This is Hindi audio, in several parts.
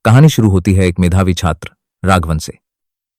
कहानी शुरू होती है एक मेधावी छात्र राघवन से।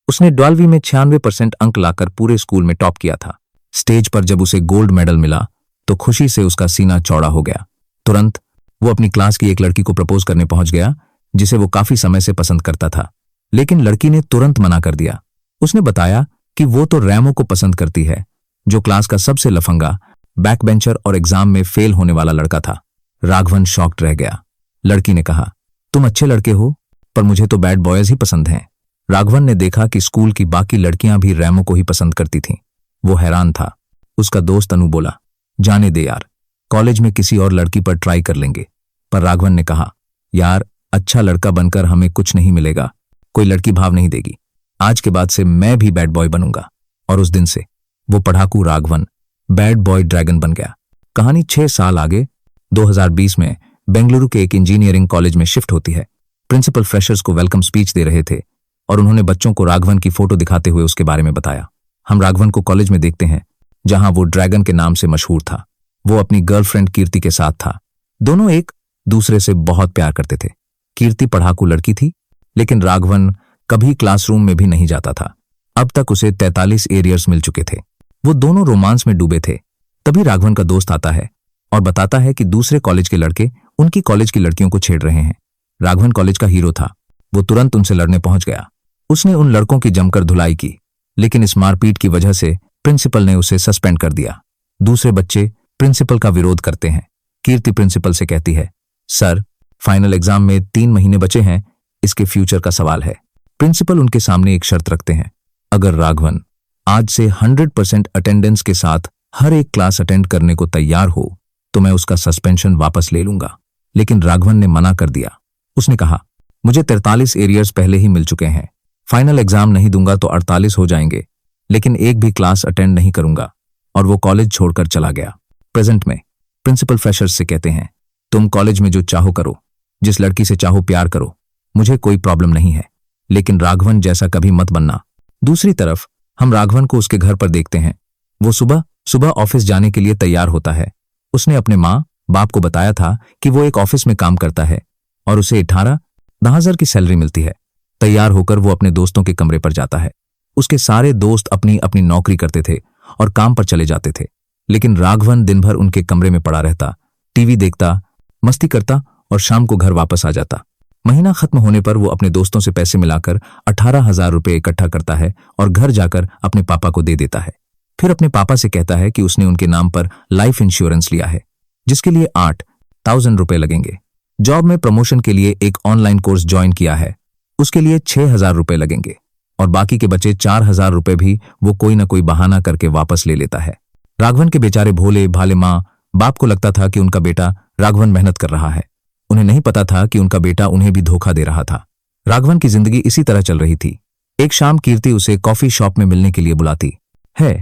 उसने 12वीं में 96% अंक लाकर पूरे स्कूल में टॉप किया था। स्टेज पर जब उसे गोल्ड मेडल मिला तो खुशी से उसका सीना चौड़ा हो गया। तुरंत वो अपनी क्लास की एक लड़की को प्रपोज करने पहुंच गया जिसे वो काफी समय से पसंद करता था, लेकिन लड़की ने तुरंत मना कर दिया। उसने बताया कि वो तो रैमो को पसंद करती है, जो क्लास का सबसे लफंगा, बैक बेंचर और एग्जाम में फेल होने वाला लड़का था। राघवन शॉक्ड रह गया। लड़की ने कहा, तुम अच्छे लड़के हो पर मुझे तो बैड बॉयज ही पसंद हैं। राघवन ने देखा कि स्कूल की बाकी लड़कियां भी रैमो को ही पसंद करती थीं। वो हैरान था। उसका दोस्त अनु बोला, जाने दे यार, कॉलेज में किसी और लड़की पर ट्राई कर लेंगे। पर राघवन ने कहा, यार अच्छा लड़का बनकर हमें कुछ नहीं मिलेगा, कोई लड़की भाव नहीं देगी। आज के बाद से मैं भी बैड बॉय बनूंगा। और उस दिन से वो पढ़ाकू राघवन बैड बॉय ड्रैगन बन गया। कहानी 6 साल आगे 2020 में बेंगलुरु के एक इंजीनियरिंग कॉलेज में शिफ्ट होती है। प्रिंसिपल फ्रेशर्स को वेलकम स्पीच दे रहे थे और उन्होंने बच्चों को राघवन की फोटो दिखाते हुए उसके बारे में बताया। हम राघवन को कॉलेज में देखते हैं जहां वो ड्रैगन के नाम से मशहूर था। वो अपनी गर्लफ्रेंड कीर्ति के साथ था। दोनों एक दूसरे से बहुत प्यार करते थे। कीर्ति पढ़ाकू लड़की थी, लेकिन राघवन कभी क्लासरूम में भी नहीं जाता था। अब तक उसे 43 एरियर्स मिल चुके थे। वो दोनों रोमांस में डूबे थे। तभी राघवन का दोस्त आता है और बताता है कि दूसरे कॉलेज के लड़के उनकी कॉलेज की लड़कियों को छेड़ रहे हैं। राघवन कॉलेज का हीरो था। वो तुरंत उनसे लड़ने पहुंच गया। उसने उन लड़कों की जमकर धुलाई की, लेकिन इस मारपीट की वजह से प्रिंसिपल ने उसे सस्पेंड कर दिया। दूसरे बच्चे प्रिंसिपल का विरोध करते हैं। कीर्ति प्रिंसिपल से कहती है, सर फाइनल एग्जाम में 3 महीने बचे हैं, इसके फ्यूचर का सवाल है। प्रिंसिपल उनके सामने एक शर्त रखते हैं, अगर राघवन आज से 100% अटेंडेंस के साथ हर एक क्लास अटेंड करने को तैयार हो तो मैं उसका सस्पेंशन वापस ले लूंगा। लेकिन राघवन ने मना कर दिया। उसने कहा, मुझे 43 एरियर्स पहले ही मिल चुके हैं, फाइनल एग्जाम नहीं दूंगा तो 48 हो जाएंगे, लेकिन एक भी क्लास अटेंड नहीं करूंगा। और वो कॉलेज छोड़कर चला गया। प्रेजेंट में प्रिंसिपल फ्रेशर्स से कहते हैं, तुम कॉलेज में जो चाहो करो, जिस लड़की से चाहो प्यार करो, मुझे कोई प्रॉब्लम नहीं है, लेकिन राघवन जैसा कभी मत बनना। दूसरी तरफ हम राघवन को उसके घर पर देखते हैं। वो सुबह सुबह ऑफिस जाने के लिए तैयार होता है। उसने अपने माँ बाप को बताया था कि वो एक ऑफिस में काम करता है और उसे 18,000 की सैलरी मिलती है। तैयार होकर वो अपने दोस्तों के कमरे पर जाता है। उसके सारे दोस्त अपनी अपनी नौकरी करते थे और काम पर चले जाते थे, लेकिन राघवन दिन भर उनके कमरे में पड़ा रहता, टीवी देखता, मस्ती करता और शाम को घर वापस आ जाता। महीना खत्म होने पर वो अपने दोस्तों से पैसे मिलाकर 18,000 रुपये इकट्ठा करता है और घर जाकर अपने पापा को दे देता है। फिर अपने पापा से कहता है कि उसने उनके नाम पर लाइफ इंश्योरेंस लिया है, जिसके लिए 8,000 रुपये लगेंगे। जॉब में प्रमोशन के लिए एक ऑनलाइन कोर्स ज्वाइन किया है, उसके लिए 6,000 रुपये लगेंगे और बाकी के बचे 4,000 रुपये भी वो कोई ना कोई बहाना करके वापस ले लेता है। राघवन के बेचारे भोले भाले माँ बाप को लगता था कि उनका बेटा राघवन मेहनत कर रहा है। उन्हें नहीं पता था कि उनका बेटा उन्हें भी धोखा दे रहा था। राघवन की जिंदगी इसी तरह चल रही थी। एक शाम कीर्ति उसे कॉफी शॉप में मिलने के लिए बुलाती है।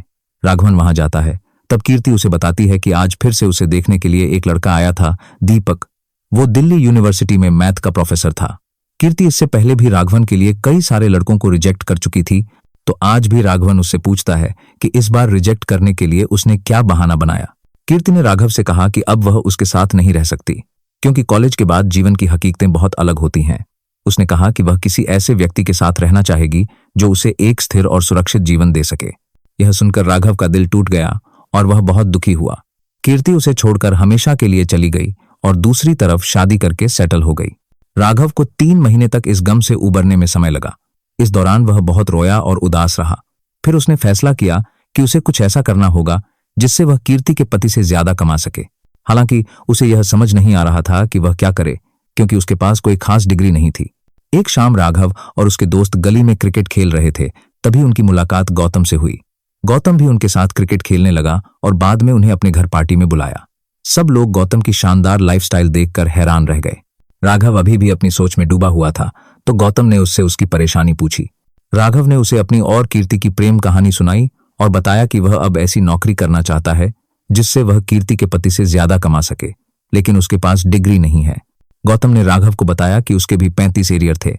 राघवन वहां जाता है। तब कीर्ति उसे बताती है कि आज फिर से उसे देखने के लिए एक लड़का आया था, दीपक। वो दिल्ली यूनिवर्सिटी में मैथ का प्रोफेसर था। कीर्ति इससे पहले भी राघवन के लिए कई सारे लड़कों को रिजेक्ट कर चुकी थी, तो आज भी राघवन उससे पूछता है कि इस बार रिजेक्ट करने के लिए उसने क्या बहाना बनाया। कीर्ति ने राघव से कहा कि अब वह उसके साथ नहीं रह सकती, क्योंकि कॉलेज के बाद जीवन की हकीकतें बहुत अलग होती हैं। उसने कहा कि वह किसी ऐसे व्यक्ति के साथ रहना चाहेगी जो उसे एक स्थिर और सुरक्षित जीवन दे सके। यह सुनकर राघव का दिल टूट गया और वह बहुत दुखी हुआ। कीर्ति उसे छोड़कर हमेशा के लिए चली गई और दूसरी तरफ शादी करके सेटल हो गई। राघव को 3 महीने तक इस गम से उबरने में समय लगा। इस दौरान वह बहुत रोया और उदास रहा। फिर उसने फैसला किया कि उसे कुछ ऐसा करना होगा जिससे वह कीर्ति के पति से ज्यादा कमा सके। हालांकि उसे यह समझ नहीं आ रहा था कि वह क्या करे, क्योंकि उसके पास कोई खास डिग्री नहीं थी। एक शाम राघव और उसके दोस्त गली में क्रिकेट खेल रहे थे। तभी उनकी मुलाकात गौतम से हुई। गौतम भी उनके साथ क्रिकेट खेलने लगा और बाद में उन्हें अपने घर पार्टी में बुलाया। सब लोग गौतम की शानदार लाइफस्टाइल देखकर हैरान रह गए। राघव अभी भी अपनी सोच में डूबा हुआ था, तो गौतम ने उससे उसकी परेशानी पूछी। राघव ने उसे अपनी और कीर्ति की प्रेम कहानी सुनाई और बताया कि वह अब ऐसी नौकरी करना चाहता है जिससे वह कीर्ति के पति से ज्यादा कमा सके, लेकिन उसके पास डिग्री नहीं है। गौतम ने राघव को बताया कि उसके भी 35 एरियर थे,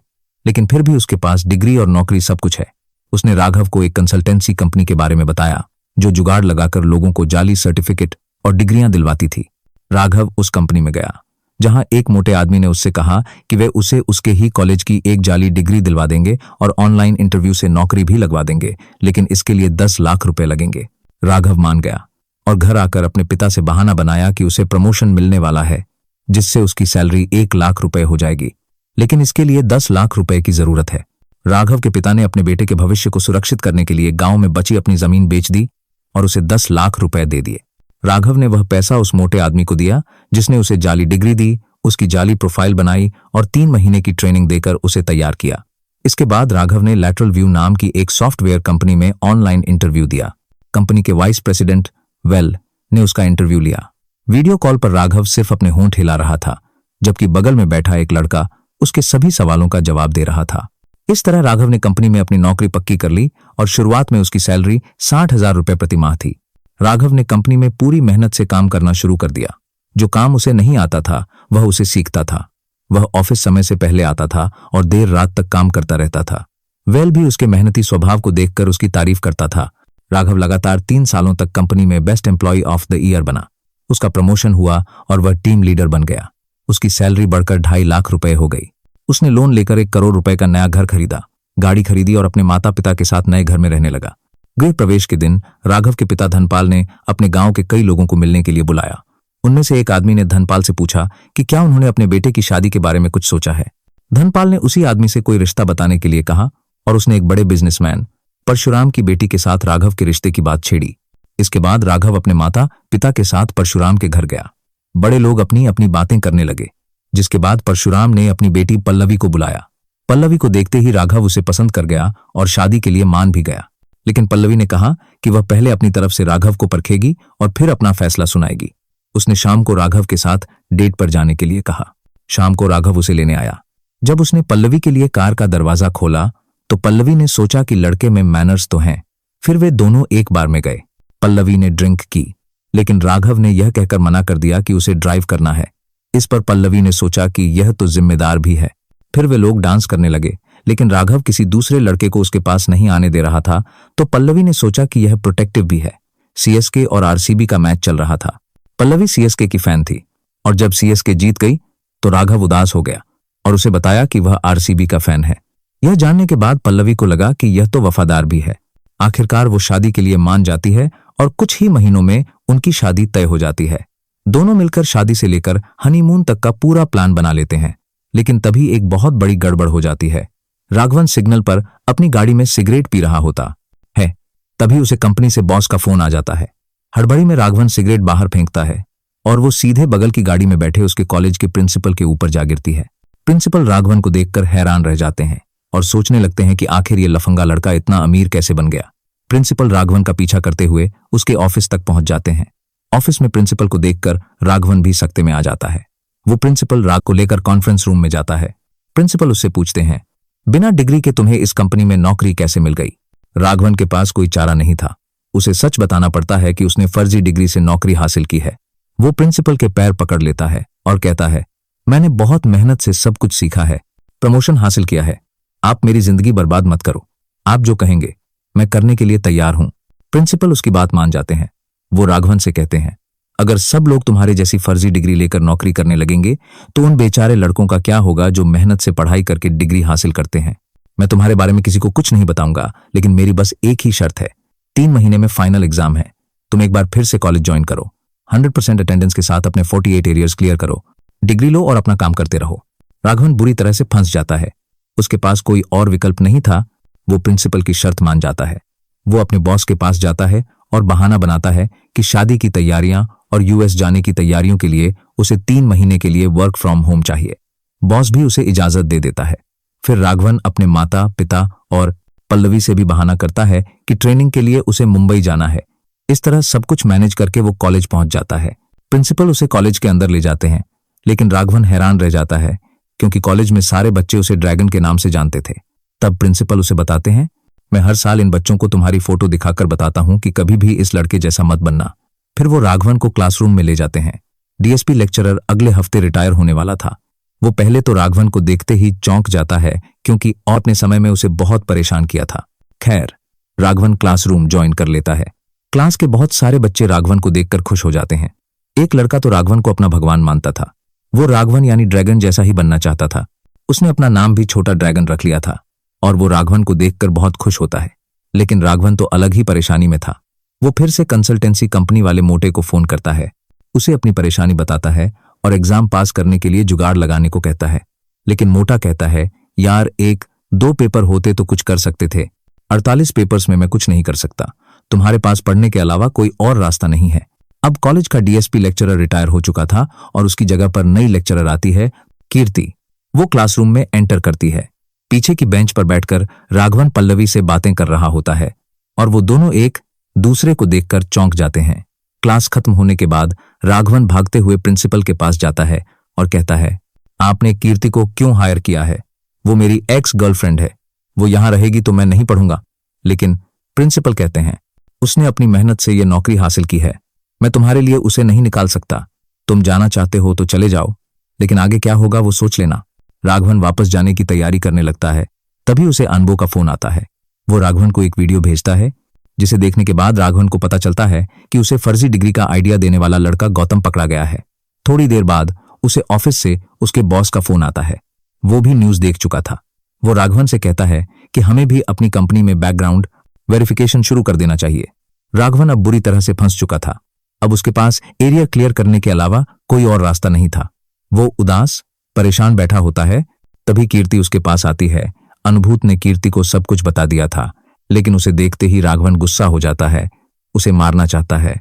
लेकिन फिर भी उसके पास डिग्री और नौकरी सब कुछ है। उसने राघव को एक कंसल्टेंसी कंपनी के बारे में बताया जो जुगाड़ लगाकर लोगों को जाली सर्टिफिकेट और डिग्रियां दिलवाती थी। राघव उस कंपनी में गया। जहां एक मोटे आदमी ने उससे कहा कि वे उसे उसके ही कॉलेज की एक जाली डिग्री दिलवा देंगे और ऑनलाइन इंटरव्यू से नौकरी भी लगवा देंगे, लेकिन इसके लिए 10 लाख रुपए लगेंगे। राघव मान गया और घर आकर अपने पिता से बहाना बनाया कि उसे प्रमोशन मिलने वाला है, जिससे उसकी सैलरी 1 लाख रुपए हो जाएगी, लेकिन इसके लिए 10 लाख रुपए की जरूरत है। राघव के पिता ने अपने बेटे के भविष्य को सुरक्षित करने के लिए गांव में बची अपनी जमीन बेच दी और उसे 10 लाख रुपए दे दिए। राघव ने वह पैसा उस मोटे आदमी को दिया जिसने उसे जाली डिग्री दी, उसकी जाली प्रोफाइल बनाई और 3 महीने की ट्रेनिंग देकर उसे तैयार किया। इसके बाद राघव ने लैटरल व्यू नाम की एक सॉफ्टवेयर कंपनी में ऑनलाइन इंटरव्यू दिया। कंपनी के वाइस प्रेसिडेंट वेल ने उसका इंटरव्यू लिया। वीडियो कॉल पर राघव सिर्फ अपने होंठ हिला रहा था, जबकि बगल में बैठा एक लड़का उसके सभी सवालों का जवाब दे रहा था। इस तरह राघव ने कंपनी में अपनी नौकरी पक्की कर ली और शुरुआत में उसकी सैलरी 60,000 रुपए प्रति माह थी। राघव ने कंपनी में पूरी मेहनत से काम करना शुरू कर दिया। जो काम उसे नहीं आता था वह उसे सीखता था। वह ऑफिस समय से पहले आता था और देर रात तक काम करता रहता था। वेल भी उसके मेहनती स्वभाव को देखकर उसकी तारीफ करता था। राघव लगातार 3 सालों तक कंपनी में best employee of the year बना। उसका प्रमोशन हुआ और वह टीम लीडर बन गया। उसकी सैलरी बढ़कर 2.5 लाख रुपए हो गई। उसने लोन लेकर 1 करोड़ रुपए का नया घर खरीदा, गाड़ी खरीदी और अपने माता पिता के साथ नए घर में रहने लगा। गृह प्रवेश के दिन राघव के पिता धनपाल ने अपने गांव के कई लोगों को मिलने के लिए बुलाया। उनमें से एक आदमी ने धनपाल से पूछा कि क्या उन्होंने अपने बेटे की शादी के बारे में कुछ सोचा है। धनपाल ने उसी आदमी से कोई रिश्ता बताने के लिए कहा और उसने एक बड़े बिजनेसमैन परशुराम की बेटी के साथ राघव के रिश्ते की बात छेड़ी। इसके बाद राघव अपने माता पिता के साथ परशुराम के घर गया। बड़े लोग अपनी अपनी बातें करने लगे, जिसके बाद परशुराम ने अपनी बेटी पल्लवी को बुलाया। पल्लवी को देखते ही राघव उसे पसंद कर गया और शादी के लिए मान भी गया, लेकिन पल्लवी ने कहा कि वह पहले अपनी तरफ से राघव को परखेगी और फिर अपना फैसला सुनाएगी। उसने शाम को राघव के साथ डेट पर जाने के लिए कहा। शाम को राघव उसे लेने आया। जब उसने पल्लवी के लिए कार का दरवाजा खोला तो पल्लवी ने सोचा कि लड़के में मैनर्स तो हैं। फिर वे दोनों एक बार में गए। पल्लवी ने ड्रिंक की, लेकिन राघव ने यह कहकर मना कर दिया कि उसे ड्राइव करना है। इस पर पल्लवी ने सोचा कि यह तो जिम्मेदार भी है। फिर वे लोग डांस करने लगे, लेकिन राघव किसी दूसरे लड़के को उसके पास नहीं आने दे रहा था, तो पल्लवी ने सोचा कि यह प्रोटेक्टिव भी है। सीएसके और आरसीबी का मैच चल रहा था। पल्लवी सीएसके की फैन थी और जब सीएसके जीत गई तो राघव उदास हो गया और उसे बताया कि वह आरसीबी का फैन है। यह जानने के बाद पल्लवी को लगा कि यह तो वफादार भी है। आखिरकार वो शादी के लिए मान जाती है और कुछ ही महीनों में उनकी शादी तय हो जाती है। दोनों मिलकर शादी से लेकर हनीमून तक का पूरा प्लान बना लेते हैं, लेकिन तभी एक बहुत बड़ी गड़बड़ हो जाती है। राघवन सिग्नल पर अपनी गाड़ी में सिगरेट पी रहा होता है, तभी उसे कंपनी से बॉस का फोन आ जाता है। हड़बड़ी में राघवन सिगरेट बाहर फेंकता है और वो सीधे बगल की गाड़ी में बैठे उसके कॉलेज के प्रिंसिपल के ऊपर जा गिरती है। प्रिंसिपल राघवन को देखकर हैरान रह जाते हैं और सोचने लगते हैं कि आखिर ये लफंगा लड़का इतना अमीर कैसे बन गया। प्रिंसिपल राघवन का पीछा करते हुए उसके ऑफिस तक पहुंच जाते हैं। ऑफिस में प्रिंसिपल को देखकर राघवन भी सकते में आ जाता है। वो प्रिंसिपल राघव को लेकर कॉन्फ्रेंस रूम में जाता है। प्रिंसिपल उससे पूछते हैं, बिना डिग्री के तुम्हें इस कंपनी में नौकरी कैसे मिल गई। राघवन के पास कोई चारा नहीं था। उसे सच बताना पड़ता है कि उसने फर्जी डिग्री से नौकरी हासिल की है। वो प्रिंसिपल के पैर पकड़ लेता है और कहता है, मैंने बहुत मेहनत से सब कुछ सीखा है, प्रमोशन हासिल किया है। आप मेरी जिंदगी बर्बाद मत करो। आप जो कहेंगे मैं करने के लिए तैयार हूं। प्रिंसिपल उसकी बात मान जाते हैं। वो राघवन से कहते हैं, अगर सब लोग तुम्हारे जैसी फर्जी डिग्री लेकर नौकरी करने लगेंगे तो उन बेचारे लड़कों का क्या होगा जो मेहनत से पढ़ाई करके डिग्री हासिल करते हैं। मैं तुम्हारे बारे में किसी को कुछ नहीं बताऊंगा, लेकिन मेरी बस एक ही शर्त है। 3 महीने में फाइनल एग्जाम है। तुम एक बार फिर से कॉलेज ज्वाइन करो, 100% अटेंडेंस के साथ अपने 48 एरियर्स क्लियर करो, डिग्री लो और अपना काम करते रहो। राघवन बुरी तरह से फंस जाता है। उसके पास कोई और विकल्प नहीं था। वो प्रिंसिपल की शर्त मान जाता है। वो अपने बॉस के पास जाता है और बहाना बनाता है कि शादी की तैयारियां और यूएस जाने की तैयारियों के लिए उसे 3 महीने के लिए वर्क फ्रॉम होम चाहिए। बॉस भी उसे इजाजत दे देता है। फिर राघवन अपने माता पिता और पल्लवी से भी बहाना करता है कि ट्रेनिंग के लिए उसे मुंबई जाना है। इस तरह सब कुछ मैनेज करके वो कॉलेज पहुंच जाता है। प्रिंसिपल उसे कॉलेज के अंदर ले जाते हैं, लेकिन राघवन हैरान रह जाता है क्योंकि कॉलेज में सारे बच्चे उसे ड्रैगन के नाम से जानते थे। तब प्रिंसिपल उसे बताते हैं, मैं हर साल इन बच्चों को तुम्हारी फोटो दिखाकर बताता हूं कि कभी भी इस लड़के जैसा मत बनना। फिर वो राघवन को क्लासरूम में ले जाते हैं। डीएसपी लेक्चरर अगले हफ्ते रिटायर होने वाला था। वो पहले तो राघवन को देखते ही चौंक जाता है क्योंकि अपने समय में उसे बहुत परेशान किया था। खैर, राघवन क्लासरूम ज्वाइन कर लेता है। क्लास के बहुत सारे बच्चे राघवन को देखकर खुश हो जाते हैं। एक लड़का तो राघवन को अपना भगवान मानता था। वो राघवन यानी ड्रैगन जैसा ही बनना चाहता था। उसने अपना नाम भी छोटा ड्रैगन रख लिया था और वो राघवन को देखकर बहुत खुश होता है। लेकिन राघवन तो अलग ही परेशानी में था। वो फिर से कंसल्टेंसी कंपनी वाले मोटे को फोन करता है, उसे अपनी परेशानी बताता है और एग्जाम पास करने के लिए जुगाड़ लगाने को कहता है। लेकिन मोटा कहता है, यार 1-2 पेपर होते तो कुछ कर सकते थे, 48 पेपर्स में मैं कुछ नहीं कर सकता। तुम्हारे पास पढ़ने के अलावा कोई और रास्ता नहीं है। अब कॉलेज का डीएसपी लेक्चरर रिटायर हो चुका था और उसकी जगह पर नई लेक्चरर आती है, कीर्ति। वो क्लासरूम में एंटर करती है। पीछे की बेंच पर बैठकर राघवन पल्लवी से बातें कर रहा होता है और वो दोनों एक दूसरे को देखकर चौंक जाते हैं। क्लास खत्म होने के बाद राघवन भागते हुए प्रिंसिपल के पास जाता है और कहता है, आपने कीर्ति को क्यों हायर किया है? वो मेरी एक्स गर्लफ्रेंड है। वो यहां रहेगी तो मैं नहीं पढ़ूंगा। लेकिन प्रिंसिपल कहते हैं, उसने अपनी मेहनत से यह नौकरी हासिल की है। मैं तुम्हारे लिए उसे नहीं निकाल सकता। तुम जाना चाहते हो तो चले जाओ, लेकिन आगे क्या होगा वो सोच लेना। राघवन वापस जाने की तैयारी करने लगता है। तभी उसे अनबो का फोन आता है। वो राघवन को एक वीडियो भेजता है, जिसे देखने के बाद राघवन को पता चलता है कि उसे फर्जी डिग्री का आइडिया देने वाला लड़का गौतम पकड़ा गया है। थोड़ी देर बाद उसे ऑफिस से उसके बॉस का फोन आता है। वो भी न्यूज देख चुका था। वो राघवन से कहता है कि हमें भी अपनी कंपनी में बैकग्राउंड वेरिफिकेशन शुरू कर देना चाहिए। राघवन अब बुरी तरह से फंस चुका था। अब उसके पास एरिया क्लियर करने के अलावा कोई और रास्ता नहीं था। वो उदास परेशान बैठा होता है। तभी कीर्ति उसके पास आती है। अनुभूत ने कीर्ति को सब कुछ बता दिया था, लेकिन उसे देखते ही राघवन गुस्सा हो जाता है, उसे मारना चाहता है।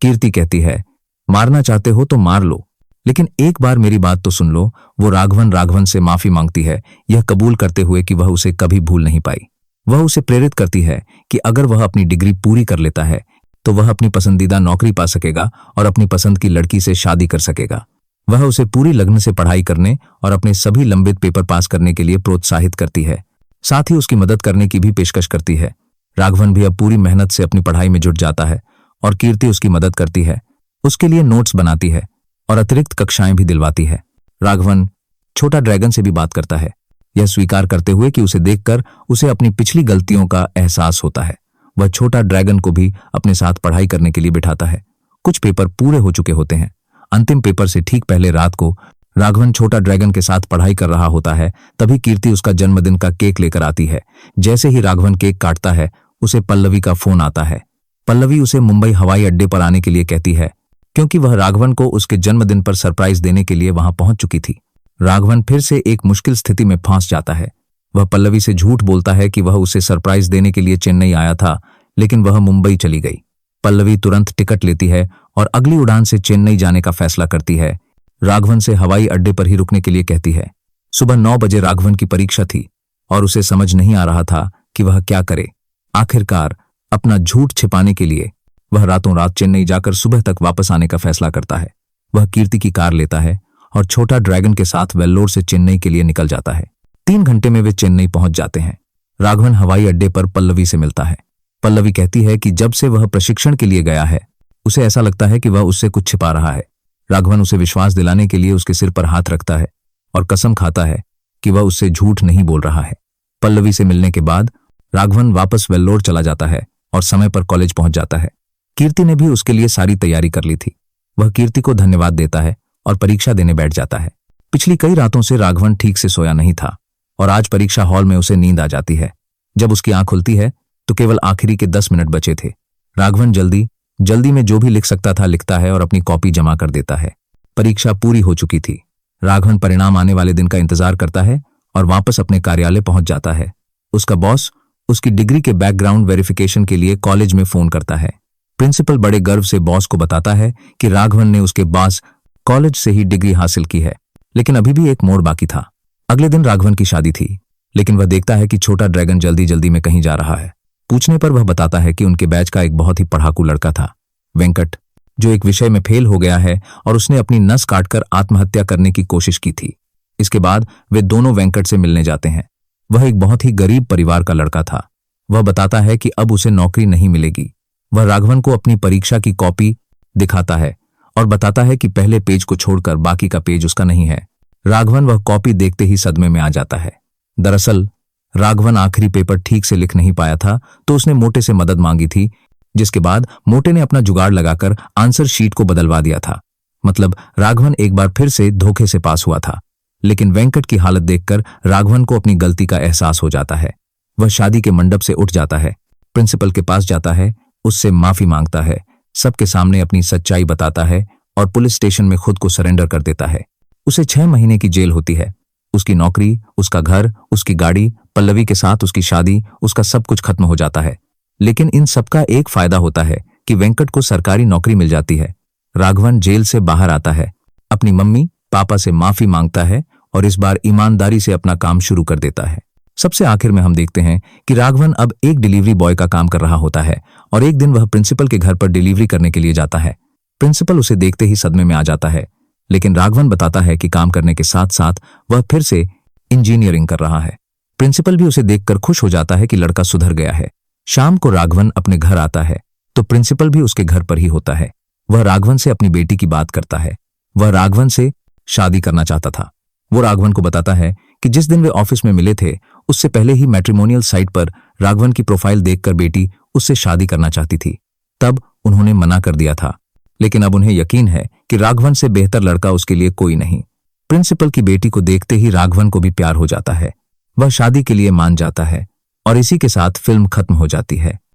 कीर्ति कहती है, मारना चाहते हो तो मार लो, लेकिन एक बार मेरी बात तो सुन लो। वो राघवन से माफी मांगती है, यह कबूल करते हुए कि वह उसे कभी भूल नहीं पाई। वह उसे प्रेरित करती है कि अगर वह अपनी डिग्री पूरी कर लेता है तो वह अपनी पसंदीदा नौकरी पा सकेगा और अपनी पसंद की लड़की से शादी कर सकेगा। वह उसे पूरी लगन से पढ़ाई करने और अपने सभी लंबित पेपर पास करने के लिए प्रोत्साहित करती है। साथ ही उसकी मदद करने की भी पेशकश करती है। राघवन भी अब पूरी मेहनत से अपनी पढ़ाई में जुट जाता है और कीर्ति उसकी मदद करती है, उसके लिए नोट्स बनाती है और अतिरिक्त कक्षाएं भी दिलवाती है। राघवन छोटा ड्रैगन से भी बात करता है, यह स्वीकार करते हुए कि उसे देखकर उसे अपनी पिछली गलतियों का एहसास होता है। वह छोटा ड्रैगन को भी अपने साथ पढ़ाई करने के लिए बिठाता है। कुछ पेपर पूरे हो चुके होते हैं। अंतिम पेपर से ठीक पहले रात को राघवन छोटा ड्रैगन के साथ पढ़ाई कर रहा होता है। तभी कीर्ति उसका जन्मदिन का केक लेकर आती है। जैसे ही राघवन केक काटता है, उसे पल्लवी का फोन आता है। पल्लवी उसे मुंबई हवाई अड्डे पर आने के लिए कहती है, क्योंकि वह राघवन को उसके जन्मदिन पर सरप्राइज देने के लिए वहां पहुंच चुकी थी। राघवन फिर से एक मुश्किल स्थिति में फंस जाता है। वह पल्लवी से झूठ बोलता है कि वह उसे सरप्राइज देने के लिए चेन्नई आया था, लेकिन वह मुंबई चली गई। पल्लवी तुरंत टिकट लेती है और अगली उड़ान से चेन्नई जाने का फैसला करती है। राघवन से हवाई अड्डे पर ही रुकने के लिए कहती है। सुबह 9 बजे राघवन की परीक्षा थी और उसे समझ नहीं आ रहा था कि वह क्या करे। आखिरकार अपना झूठ छिपाने के लिए वह रातों रात चेन्नई जाकर सुबह तक वापस आने का फैसला करता है। वह कीर्ति की कार लेता है और छोटा ड्रैगन के साथ वेल्लोर से चेन्नई के लिए निकल जाता है। 3 घंटे में वे चेन्नई पहुंच जाते हैं। राघवन हवाई अड्डे पर पल्लवी से मिलता है। पल्लवी कहती है कि जब से वह प्रशिक्षण के लिए गया है, उसे ऐसा लगता है कि वह उससे कुछ छिपा रहा है। राघवन उसे विश्वास दिलाने के लिए उसके सिर पर हाथ रखता है और कसम खाता है कि वह उससे झूठ नहीं बोल रहा है। पल्लवी से मिलने के बाद राघवन वापस वेल्लोर चला जाता है और समय पर कॉलेज पहुंच जाता है। कीर्ति ने भी उसके लिए सारी तैयारी कर ली थी। वह कीर्ति को धन्यवाद देता है और परीक्षा देने बैठ जाता है। पिछली कई रातों से राघवन ठीक से सोया नहीं था और आज परीक्षा हॉल में उसे नींद आ जाती है। जब उसकी आंख खुलती है तो केवल आखिरी के 10 मिनट बचे थे। राघवन जल्दी में जो भी लिख सकता था लिखता है और अपनी कॉपी जमा कर देता है। परीक्षा पूरी हो चुकी थी। राघवन परिणाम आने वाले दिन का इंतजार करता है और वापस अपने कार्यालय पहुंच जाता है। उसका बॉस उसकी डिग्री के बैकग्राउंड वेरिफिकेशन के लिए कॉलेज में फोन करता है। प्रिंसिपल बड़े गर्व से बॉस को बताता है कि राघवन ने उसके पास कॉलेज से ही डिग्री हासिल की है। लेकिन अभी भी एक मोड़ बाकी था। अगले दिन राघवन की शादी थी, लेकिन वह देखता है कि छोटा ड्रैगन जल्दी में कहीं जा रहा है। पूछने पर वह बताता है कि उनके बैच का एक बहुत ही पढ़ाकू लड़का था, वेंकट, जो एक विषय में फेल हो गया है और उसने अपनी नस काटकर आत्महत्या करने की कोशिश की थी। इसके बाद वे दोनों वेंकट से मिलने जाते हैं। वह एक बहुत ही गरीब परिवार का लड़का था। वह बताता है कि अब उसे नौकरी नहीं मिलेगी। वह राघवन को अपनी परीक्षा की कॉपी दिखाता है और बताता है कि पहले पेज को छोड़कर बाकी का पेज उसका नहीं है। राघवन वह कॉपी देखते ही सदमे में आ जाता है। दरअसल राघवन आखिरी पेपर ठीक से लिख नहीं पाया था, तो उसने मोटे से मदद मांगी थी, जिसके बाद मोटे ने अपना जुगाड़ लगाकर आंसर शीट को बदलवा दिया था। मतलब राघवन एक बार फिर से धोखे से पास हुआ था। लेकिन वेंकट की हालत देखकर राघवन को अपनी गलती का एहसास हो जाता है। वह शादी के मंडप से उठ जाता है, प्रिंसिपल के पास जाता है, उससे माफी मांगता है, सबके सामने अपनी सच्चाई बताता है और पुलिस स्टेशन में खुद को सरेंडर कर देता है। उसे 6 महीने की जेल होती है। उसकी नौकरी, उसका घर, उसकी गाड़ी, पल्लवी के साथ उसकी शादी, उसका सब कुछ खत्म हो जाता है। लेकिन इन सबका एक फायदा होता है कि वेंकट को सरकारी नौकरी मिल जाती है। राघवन जेल से बाहर आता है, अपनी मम्मी पापा से माफी मांगता है और इस बार ईमानदारी से अपना काम शुरू कर देता है। सबसे आखिर में हम देखते हैं कि राघवन अब एक डिलीवरी बॉय का काम कर रहा होता है और एक दिन वह प्रिंसिपल के घर पर डिलीवरी करने के लिए जाता है। प्रिंसिपल उसे देखते ही सदमे में आ जाता है, लेकिन राघवन बताता है कि काम करने के साथ साथ वह फिर से इंजीनियरिंग कर रहा है। प्रिंसिपल भी उसे देखकर खुश हो जाता है कि लड़का सुधर गया है। शाम को राघवन अपने घर आता है तो प्रिंसिपल भी उसके घर पर ही होता है। वह राघवन से अपनी बेटी की बात करता है। वह राघवन से शादी करना चाहता था। वो राघवन को बताता है कि जिस दिन वे ऑफिस में मिले थे उससे पहले ही मैट्रिमोनियल साइट पर राघवन की प्रोफाइल देखकर बेटी उससे शादी करना चाहती थी। तब उन्होंने मना कर दिया था, लेकिन अब उन्हें यकीन है कि राघवन से बेहतर लड़का उसके लिए कोई नहीं। प्रिंसिपल की बेटी को देखते ही राघवन को भी प्यार हो जाता है। वह शादी के लिए मान जाता है और इसी के साथ फिल्म खत्म हो जाती है।